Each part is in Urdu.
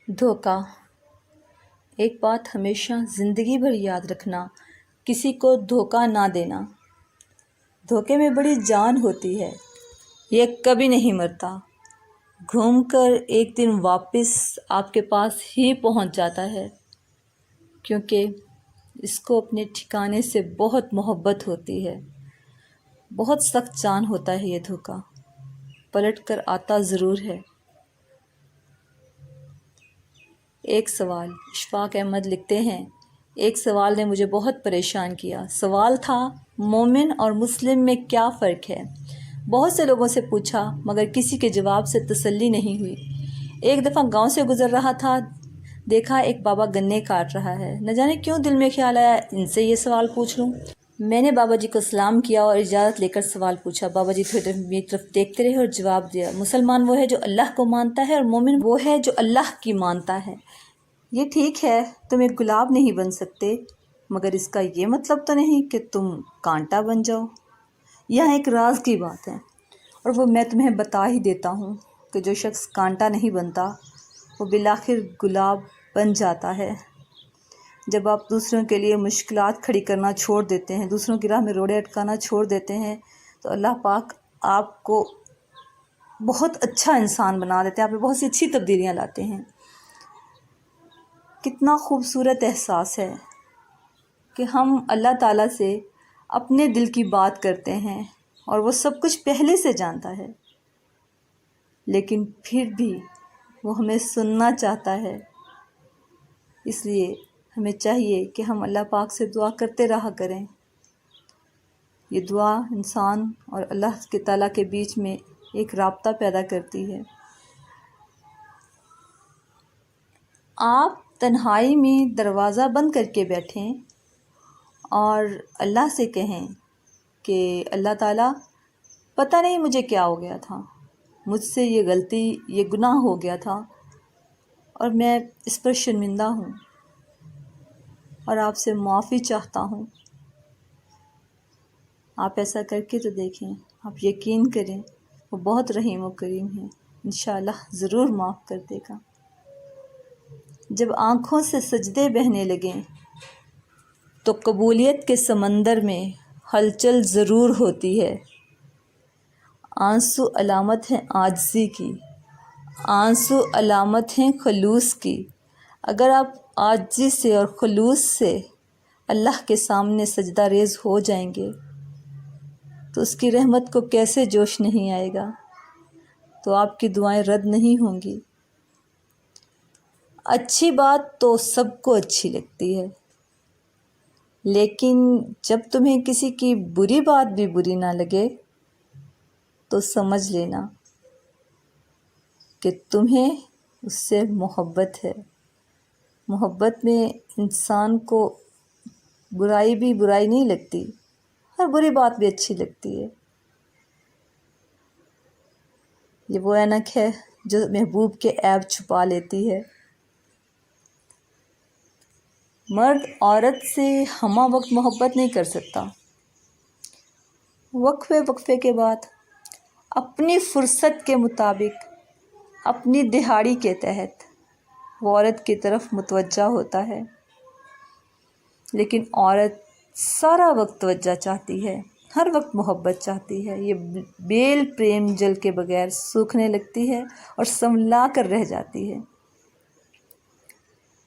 دھوکہ۔ ایک بات ہمیشہ زندگی بھر یاد رکھنا، کسی کو دھوکہ نہ دینا۔ دھوکے میں بڑی جان ہوتی ہے، یہ کبھی نہیں مرتا، گھوم کر ایک دن واپس آپ کے پاس ہی پہنچ جاتا ہے، کیونکہ اس کو اپنے ٹھکانے سے بہت محبت ہوتی ہے۔ بہت سخت جان ہوتا ہے یہ دھوکہ، پلٹ کر آتا ضرور ہے۔ ایک سوال، اشفاق احمد لکھتے ہیں، ایک سوال نے مجھے بہت پریشان کیا۔ سوال تھا، مومن اور مسلم میں کیا فرق ہے؟ بہت سے لوگوں سے پوچھا مگر کسی کے جواب سے تسلی نہیں ہوئی۔ ایک دفعہ گاؤں سے گزر رہا تھا، دیکھا ایک بابا گنے کاٹ رہا ہے۔ نہ جانے کیوں دل میں خیال آیا ان سے یہ سوال پوچھ لوں۔ میں نے بابا جی کو سلام کیا اور اجازت لے کر سوال پوچھا۔ بابا جی تھوڑی دیر میری طرف دیکھتے رہے اور جواب دیا، مسلمان وہ ہے جو اللہ کو مانتا ہے اور مومن وہ ہے جو اللہ کی مانتا ہے۔ یہ ٹھیک ہے تم ایک گلاب نہیں بن سکتے، مگر اس کا یہ مطلب تو نہیں کہ تم کانٹا بن جاؤ۔ یہاں ایک راز کی بات ہے اور وہ میں تمہیں بتا ہی دیتا ہوں کہ جو شخص کانٹا نہیں بنتا وہ بالآخر گلاب بن جاتا ہے۔ جب آپ دوسروں کے لیے مشکلات کھڑی کرنا چھوڑ دیتے ہیں، دوسروں کی راہ میں روڑے اٹکانا چھوڑ دیتے ہیں، تو اللہ پاک آپ کو بہت اچھا انسان بنا دیتے ہیں، آپ میں بہت سی اچھی تبدیلیاں لاتے ہیں۔ کتنا خوبصورت احساس ہے کہ ہم اللہ تعالیٰ سے اپنے دل کی بات کرتے ہیں اور وہ سب کچھ پہلے سے جانتا ہے، لیکن پھر بھی وہ ہمیں سننا چاہتا ہے۔ اس لیے ہمیں چاہیے کہ ہم اللہ پاک سے دعا کرتے رہا کریں۔ یہ دعا انسان اور اللہ کے تعالیٰ کے بیچ میں ایک رابطہ پیدا کرتی ہے۔ آپ تنہائی میں دروازہ بند کر کے بیٹھیں اور اللہ سے کہیں کہ اللہ تعالیٰ پتہ نہیں مجھے کیا ہو گیا تھا، مجھ سے یہ غلطی، یہ گناہ ہو گیا تھا اور میں اس پر شرمندہ ہوں اور آپ سے معافی چاہتا ہوں۔ آپ ایسا کر کے تو دیکھیں، آپ یقین کریں وہ بہت رحیم و کریم ہے، انشاءاللہ ضرور معاف کر دے گا۔ جب آنکھوں سے سجدے بہنے لگیں تو قبولیت کے سمندر میں ہلچل ضرور ہوتی ہے۔ آنسو علامت ہیں عاجزی کی، آنسو علامت ہیں خلوص کی۔ اگر آپ عاجزی سے اور خلوص سے اللہ کے سامنے سجدہ ریز ہو جائیں گے تو اس کی رحمت کو کیسے جوش نہیں آئے گا، تو آپ کی دعائیں رد نہیں ہوں گی۔ اچھی بات تو سب کو اچھی لگتی ہے، لیکن جب تمہیں کسی کی بری بات بھی بری نہ لگے تو سمجھ لینا کہ تمہیں اس سے محبت ہے۔ محبت میں انسان کو برائی بھی برائی نہیں لگتی، ہر بری بات بھی اچھی لگتی ہے۔ یہ وہ اینک ہے جو محبوب کے عیب چھپا لیتی ہے۔ مرد عورت سے ہمہ وقت محبت نہیں کر سکتا، وقفے وقفے کے بعد اپنی فرصت کے مطابق اپنی دہاڑی کے تحت وہ عورت کی طرف متوجہ ہوتا ہے، لیکن عورت سارا وقت توجہ چاہتی ہے، ہر وقت محبت چاہتی ہے۔ یہ بیل پریم جل کے بغیر سوکھنے لگتی ہے اور سنبھلا کر رہ جاتی ہے۔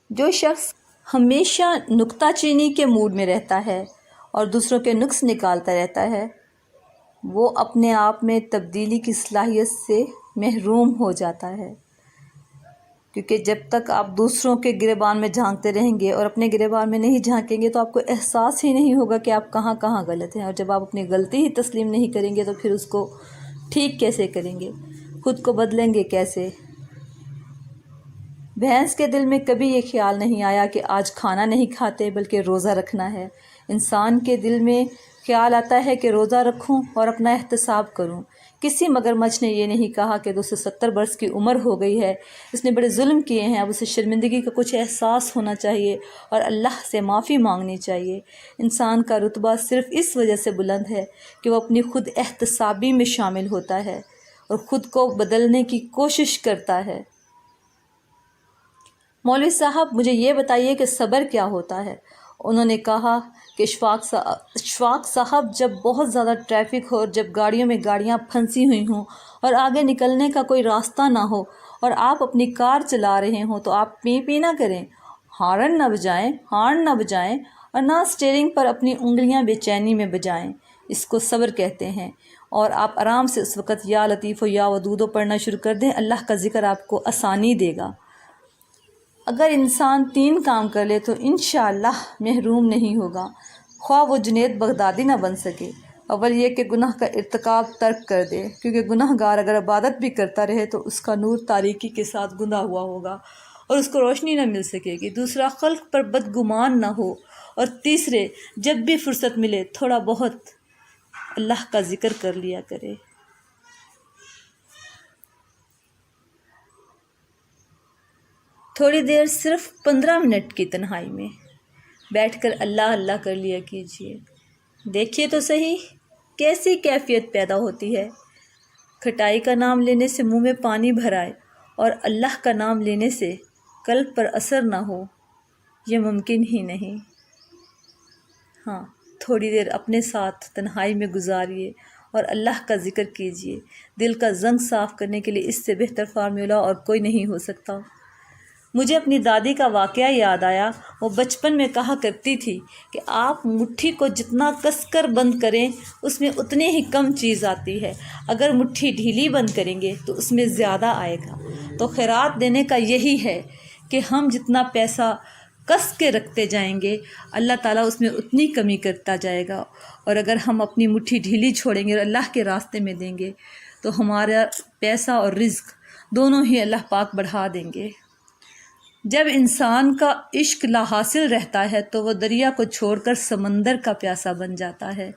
جو شخص ہمیشہ نکتہ چینی کے موڈ میں رہتا ہے اور دوسروں کے نقص نکالتا رہتا ہے، وہ اپنے آپ میں تبدیلی کی صلاحیت سے محروم ہو جاتا ہے، کیونکہ جب تک آپ دوسروں کے گریبان میں جھانکتے رہیں گے اور اپنے گریبان میں نہیں جھانکیں گے تو آپ کو احساس ہی نہیں ہوگا کہ آپ کہاں کہاں غلط ہیں، اور جب آپ اپنی غلطی ہی تسلیم نہیں کریں گے تو پھر اس کو ٹھیک کیسے کریں گے، خود کو بدلیں گے کیسے؟ بھینس کے دل میں کبھی یہ خیال نہیں آیا کہ آج کھانا نہیں کھاتے بلکہ روزہ رکھنا ہے۔ انسان کے دل میں خیال آتا ہے کہ روزہ رکھوں اور اپنا احتساب کروں۔ کسی مگرمچھ نے یہ نہیں کہا کہ 270 برس کی عمر ہو گئی ہے، اس نے بڑے ظلم کیے ہیں، اب اسے شرمندگی کا کچھ احساس ہونا چاہیے اور اللہ سے معافی مانگنی چاہیے۔ انسان کا رتبہ صرف اس وجہ سے بلند ہے کہ وہ اپنی خود احتسابی میں شامل ہوتا ہے اور خود کو بدلنے کی کوشش کرتا ہے۔ مولوی صاحب مجھے یہ بتائیے کہ صبر کیا ہوتا ہے؟ انہوں نے کہا کہ اشفاق صاحب، جب بہت زیادہ ٹریفک ہو اور جب گاڑیوں میں گاڑیاں پھنسی ہوئی ہوں اور آگے نکلنے کا کوئی راستہ نہ ہو اور آپ اپنی کار چلا رہے ہوں تو آپ پی پی نہ کریں، ہارن نہ بجائیں اور نہ اسٹیئرنگ پر اپنی انگلیاں بے چینی میں بجائیں۔ اس کو صبر کہتے ہیں۔ اور آپ آرام سے اس وقت یا لطیف و یا ودود پڑھنا شروع کر دیں، اللہ کا ذکر آپ کو آسانی دے گا۔ اگر انسان 3 کام کر لے تو انشاءاللہ محروم نہیں ہوگا، خواہ وہ جنید بغدادی نہ بن سکے۔ اول یہ کہ گناہ کا ارتکاب ترک کر دے، کیونکہ گناہ گار اگر عبادت بھی کرتا رہے تو اس کا نور تاریکی کے ساتھ گندا ہوا ہوگا اور اس کو روشنی نہ مل سکے گی۔ دوسرا، خلق پر بدگمان نہ ہو۔ اور تیسرے، جب بھی فرصت ملے تھوڑا بہت اللہ کا ذکر کر لیا کرے۔ تھوڑی دیر صرف 15 منٹ کی تنہائی میں بیٹھ کر اللہ اللہ کر لیا کیجیے۔ دیکھیے تو صحیح کیسی کیفیت پیدا ہوتی ہے۔ کھٹائی کا نام لینے سے منہ میں پانی بھر آئے اور اللہ کا نام لینے سے قلب پر اثر نہ ہو، یہ ممکن ہی نہیں۔ ہاں، تھوڑی دیر اپنے ساتھ تنہائی میں گزاریے اور اللہ کا ذکر کیجیے۔ دل کا زنگ صاف کرنے کے لیے اس سے بہتر فارمولہ اور کوئی نہیں ہو سکتا۔ مجھے اپنی دادی کا واقعہ یاد آیا۔ وہ بچپن میں کہا کرتی تھی کہ آپ مٹھی کو جتنا کس کر بند کریں اس میں اتنی ہی کم چیز آتی ہے، اگر مٹھی ڈھیلی بند کریں گے تو اس میں زیادہ آئے گا۔ تو خیرات دینے کا یہی ہے کہ ہم جتنا پیسہ کس کے رکھتے جائیں گے اللہ تعالیٰ اس میں اتنی کمی کرتا جائے گا، اور اگر ہم اپنی مٹھی ڈھیلی چھوڑیں گے اور اللہ کے راستے میں دیں گے تو ہمارا پیسہ اور رزق دونوں ہی اللہ پاک بڑھا دیں گے۔ جب انسان کا عشق لا حاصل رہتا ہے تو وہ دریا کو چھوڑ کر سمندر کا پیاسا بن جاتا ہے،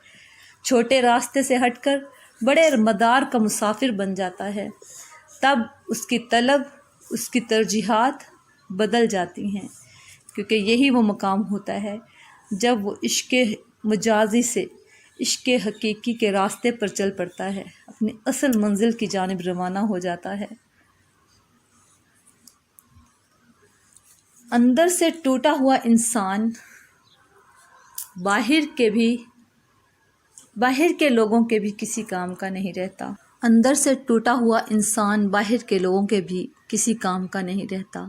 چھوٹے راستے سے ہٹ کر بڑے مدار کا مسافر بن جاتا ہے۔ تب اس کی طلب، اس کی ترجیحات بدل جاتی ہیں، کیونکہ یہی وہ مقام ہوتا ہے جب وہ عشق مجازی سے عشق حقیقی کے راستے پر چل پڑتا ہے، اپنی اصل منزل کی جانب روانہ ہو جاتا ہے۔ اندر سے ٹوٹا ہوا انسان باہر کے لوگوں کے بھی کسی کام کا نہیں رہتا۔ اندر سے ٹوٹا ہوا انسان باہر کے لوگوں کے بھی کسی کام کا نہیں رہتا۔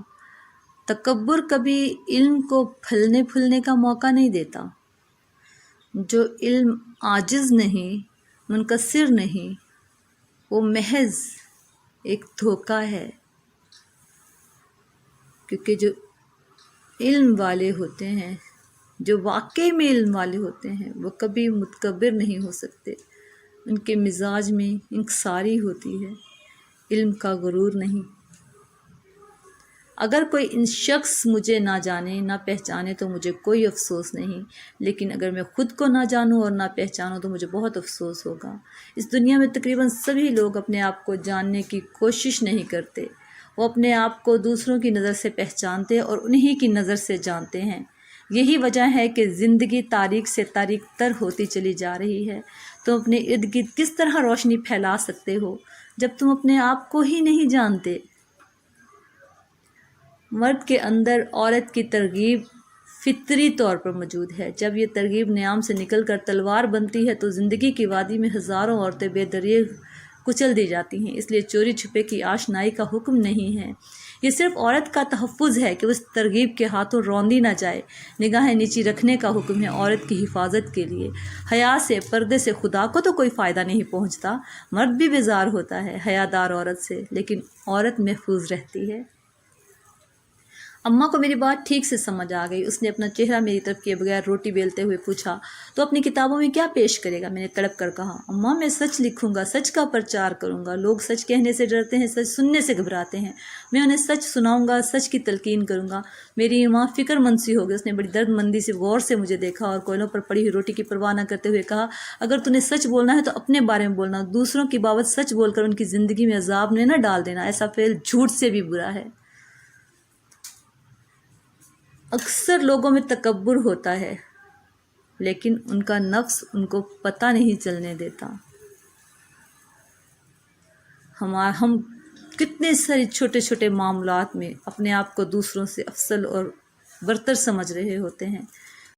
تکبر کبھی علم کو پھلنے پھولنے کا موقع نہیں دیتا۔ جو علم عاجز نہیں، منکسر نہیں، وہ محض ایک دھوکہ ہے، کیونکہ جو علم والے ہوتے ہیں، جو واقعی میں علم والے ہوتے ہیں، وہ کبھی متکبر نہیں ہو سکتے۔ ان کے مزاج میں انکساری ہوتی ہے، علم کا غرور نہیں۔ اگر کوئی ان شخص مجھے نہ جانے نہ پہچانے تو مجھے کوئی افسوس نہیں، لیکن اگر میں خود کو نہ جانوں اور نہ پہچانوں تو مجھے بہت افسوس ہوگا۔ اس دنیا میں تقریباً سبھی لوگ اپنے آپ کو جاننے کی کوشش نہیں کرتے، وہ اپنے آپ کو دوسروں کی نظر سے پہچانتے اور انہی کی نظر سے جانتے ہیں۔ یہی وجہ ہے کہ زندگی تاریک سے تاریک تر ہوتی چلی جا رہی ہے۔ تم اپنے ارد گرد کس طرح روشنی پھیلا سکتے ہو جب تم اپنے آپ کو ہی نہیں جانتے؟ مرد کے اندر عورت کی ترغیب فطری طور پر موجود ہے۔ جب یہ ترغیب نیام سے نکل کر تلوار بنتی ہے تو زندگی کی وادی میں ہزاروں عورتیں بے دریغ کچل دی جاتی ہیں۔ اس لیے چوری چھپے کی آشنائی کا حکم نہیں ہے، یہ صرف عورت کا تحفظ ہے کہ اس ترغیب کے ہاتھوں روندی نہ جائے۔ نگاہیں نیچی رکھنے کا حکم ہے عورت کی حفاظت کے لیے۔ حیا سے، پردے سے خدا کو تو کوئی فائدہ نہیں پہنچتا۔ مرد بھی بیزار ہوتا ہے حیادار عورت سے، لیکن عورت محفوظ رہتی ہے۔ اماں کو میری بات ٹھیک سے سمجھ آ گئی۔ اس نے اپنا چہرہ میری طرف کیے بغیر روٹی بیلتے ہوئے پوچھا، تو اپنی کتابوں میں کیا پیش کرے گا؟ میں نے تڑپ کر کہا، اماں میں سچ لکھوں گا، سچ کا پرچار کروں گا۔ لوگ سچ کہنے سے ڈرتے ہیں، سچ سننے سے گھبراتے ہیں۔ میں انہیں سچ سناؤں گا، سچ کی تلقین کروں گا۔ میری ماں فکر مند سی ہو گئی۔ اس نے بڑی درد مندی سے غور سے مجھے دیکھا اور کوئلوں پر پڑی ہوئی روٹی کی پرواہ نہ کرتے ہوئے کہا، اگر تمہیں سچ بولنا ہے تو اپنے بارے میں بولنا، دوسروں کی بابت سچ بول کر ان کی زندگی میں عذاب میں نہ ڈال دینا، ایسا فعل جھوٹ سے بھی برا ہے۔ اکثر لوگوں میں تکبر ہوتا ہے، لیکن ان کا نفس ان کو پتہ نہیں چلنے دیتا۔ ہم کتنے سارے چھوٹے چھوٹے معاملات میں اپنے آپ کو دوسروں سے افضل اور برتر سمجھ رہے ہوتے ہیں،